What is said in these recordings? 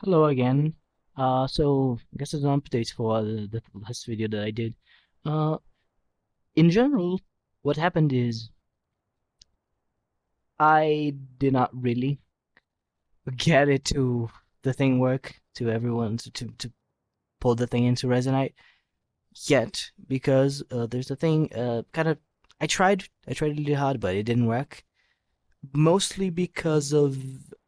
Hello again. So I guess there's an update for the last video that I did. Uh, in general, what happened is I did not really get it to the thing work to everyone to pull the thing into Resonate yet because there's a thing kind of I tried really hard but it didn't work mostly because of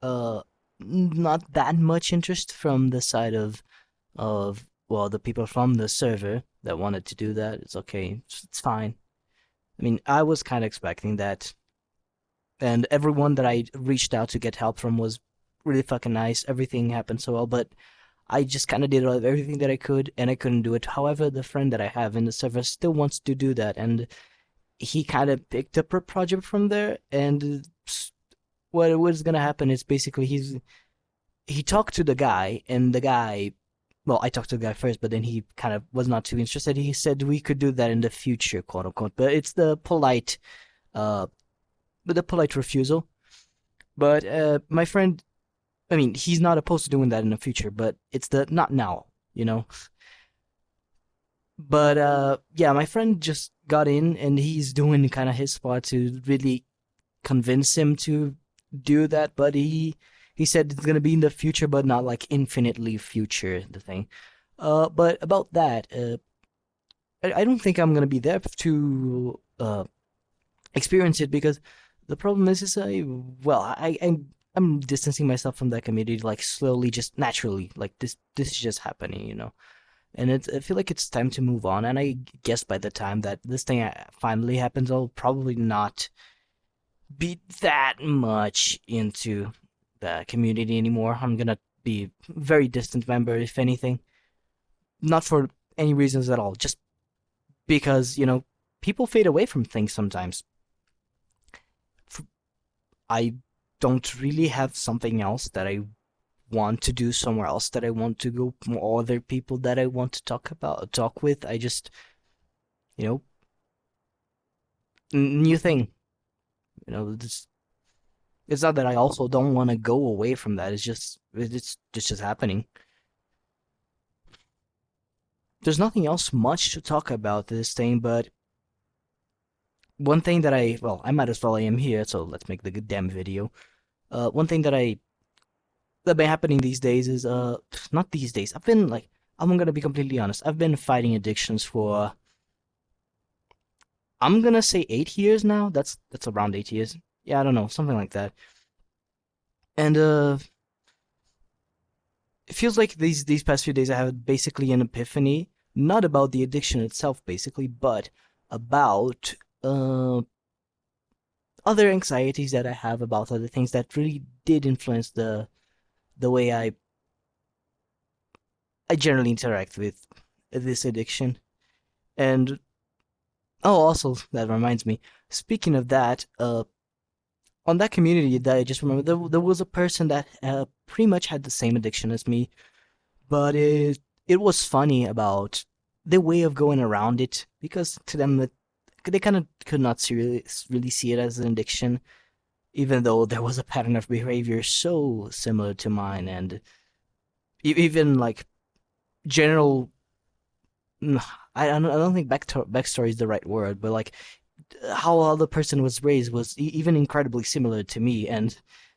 uh not that much interest from the side of well the people from the server that wanted to do that. It's okay, it's fine. I mean, I was kind of expecting that, and everyone that I reached out to get help from was really fucking nice. Everything happened so well, but I just kind of did everything that I could, and I couldn't do it. However, the friend that I have in the server still wants to do that, and he kind of picked up a project from there. And what was gonna happen is basically he talked to the guy, and the guy, well, I talked to the guy first, but then he kind of was not too interested. He said we could do that in the future, quote unquote. But it's uh, the polite refusal. But my friend, I mean, he's not opposed to doing that in the future, but it's the not now, you know. But yeah, my friend just got in, and he's doing kind of his part to really convince him to do that. But he said it's gonna be in the future, but not like infinitely future. The thing. But about that, I don't think I'm gonna be there to experience it because the problem is I'm distancing myself from that community like slowly, just naturally. Like this is just happening, you know. And I feel like it's time to move on. And I guess by the time that this thing finally happens, I'll probably not be that much into the community anymore. I'm gonna be a very distant member, if anything. Not for any reasons at all, just because, you know, people fade away from things sometimes. I don't really have something else that I want to do somewhere else that I want to go, more other people that I want to talk with. I just, you know, new thing. You know, it's not that I also don't want to go away from that. It's just happening. There's nothing else much to talk about this thing, but one thing that I might as well I am here, so let's make the damn video. One thing that been happening these days is not these days. I'm gonna be completely honest. I've been fighting addictions for I'm gonna say 8 years now. That's around 8 years. Yeah, I don't know, something like that. And it feels like these past few days I have basically an epiphany, not about the addiction itself, basically, but about other anxieties that I have about other things that really did influence the way I generally interact with this addiction. And oh, also that reminds me. Speaking of that, on that community that I just remember, there was a person that pretty much had the same addiction as me, but it was funny about the way of going around it because to them they kind of could not really see it as an addiction, even though there was a pattern of behavior so similar to mine, and even like general. I don't think backstory is the right word, but like how the person was raised was even incredibly similar to me, and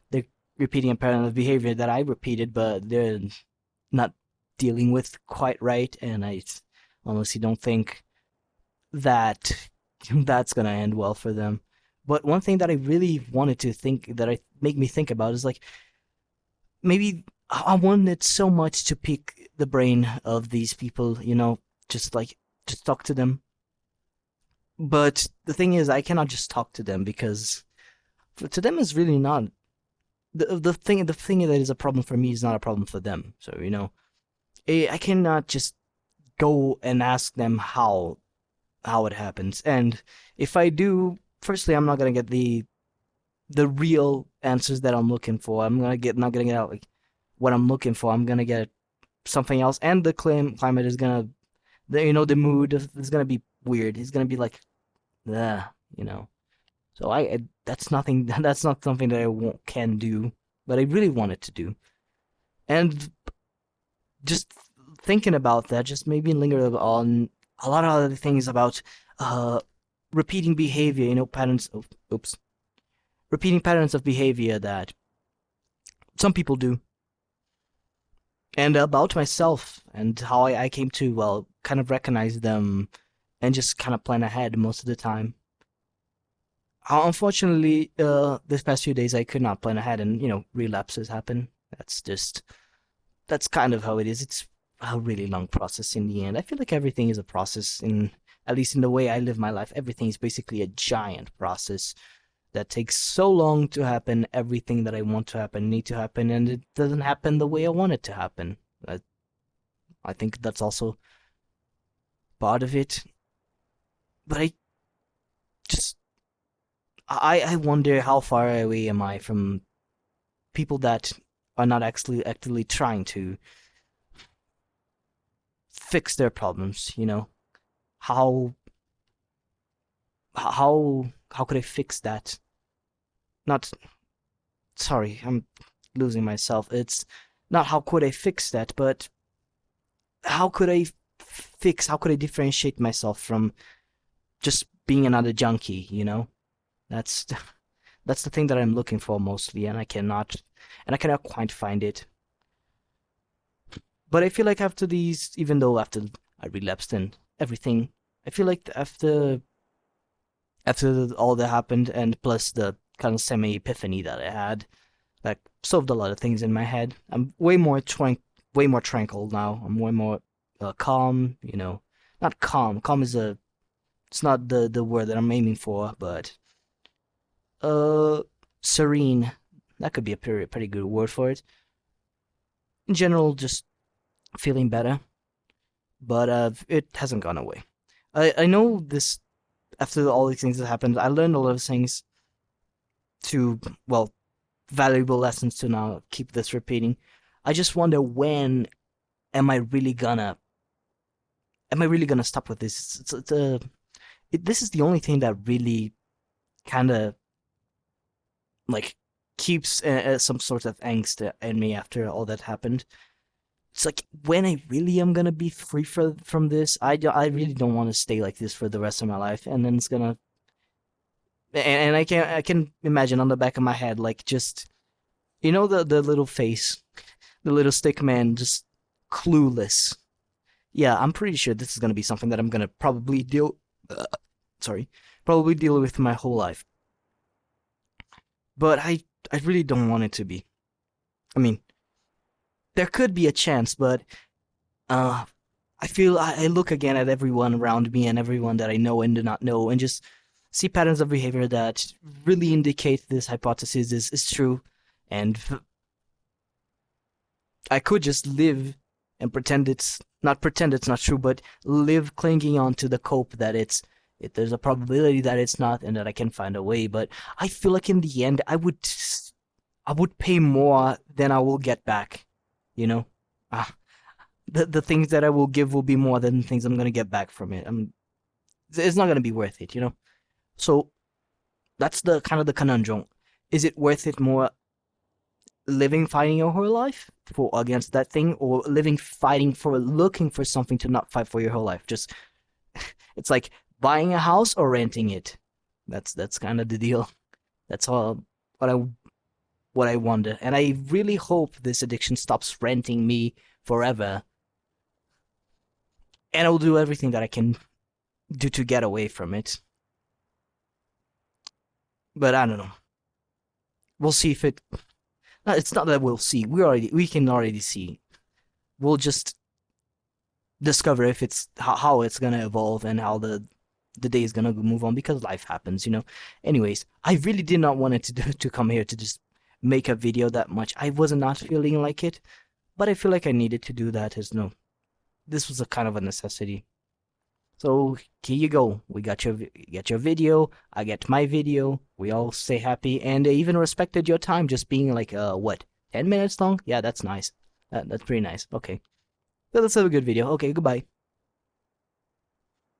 they're repeating a pattern of behavior that I repeated, but they're not dealing with quite right, and I honestly don't think that that's gonna end well for them. But one thing that I really wanted to think that I make me think about is like maybe I wanted so much to pick the brain of these people, you know, just like just talk to them. But the thing is, I cannot just talk to them because to them is really not the thing that is a problem for me is not a problem for them. So you know, I cannot just go and ask them how it happens. And if I do, firstly, I'm not gonna get the real answers that I'm looking for. I'm gonna get not gonna get out like what I'm looking for. I'm gonna get something else, and the climate is gonna, you know, the mood is gonna be weird. It's gonna be like, you know. So I that's nothing. That's not something that I can do, but I really wanted to do. And just thinking about that just made me linger on a lot of other things about uh repeating behavior, patterns of oops, repeating patterns of behavior that some people do, and about myself and how I came to, well, kind of recognize them and just kind of plan ahead most of the time. Unfortunately, this past few days I could not plan ahead, and relapses happen. That's kind of how it is. It's a really long process in the end. I feel like everything is a process, at least in the way I live my life. Everything is basically a giant process that takes so long to happen. Everything that I want to happen need to happen, and it doesn't happen the way I want it to happen. I think that's also part of it. But just I wonder how far away am I from people that are not actually actively trying to fix their problems. How how could I fix that? Not sorry, I'm losing myself. It's not how could I fix that, but how could I how could I differentiate myself from just being another junkie? That's that's the thing that I'm looking for mostly, and I cannot quite find it. But I feel like after these, even though after I relapsed and everything, I feel like after all that happened, and plus the kind of semi epiphany that I had, that solved a lot of things in my head. I'm way more tranquil now. I'm way more calm. Not calm. Calm is a it's not the word that I'm aiming for, but uh serene. That could be a pretty good word for it. In general, just feeling better, but it hasn't gone away. I know this after all these things that happened. I learned a lot of things to, well, valuable lessons to now keep this repeating. I just wonder, when am I really gonna stop with this? This is the only thing that really kind of like keeps some sort of angst in me after all that happened. It's like, when I really am gonna be free from this. I really don't want to stay like this for the rest of my life, and then it's gonna and I can imagine on the back of my head, like, just the little face, the little stick man, just clueless. Yeah, I'm pretty sure this is gonna be something that I'm gonna probably sorry, probably deal with my whole life. But I really don't want it to be. I mean, there could be a chance, but uh, I feel I look again at everyone around me and everyone that I know and do not know, and just see patterns of behavior that really indicate this hypothesis is true, and I could just live and pretend it's not true, but live clinging on to the cope that there's a probability that it's not, and that I can find a way. But I feel like in the end, I would pay more than I will get back. You know, uh, the things that I will give will be more than the things I'm gonna get back from it. It's not gonna be worth it. So that's the kind of the conundrum. Is it worth it more living fighting your whole life for against that thing, or living fighting for looking for something to not fight for your whole life? Just it's like buying a house or renting it. That's kind of the deal. That's all what I wonder, and I really hope this addiction stops renting me forever, and I will do everything that I can do to get away from it. But I don't know. We'll see if it. No, it's not that we'll see. We can already see. We'll just discover if it's how it's gonna evolve, and how the day is gonna move on, because life happens. Anyways, I really did not want it to come here to just make a video that much. I was not feeling like it, but I feel like I needed to do that, as no, this was a kind of a necessity. So here you go. We got your video. I get my video. We all stay happy, and I even respected your time, just being like what, 10 minutes long. Yeah, that's nice. That's pretty nice. Okay, so let's have a good video. Okay, goodbye.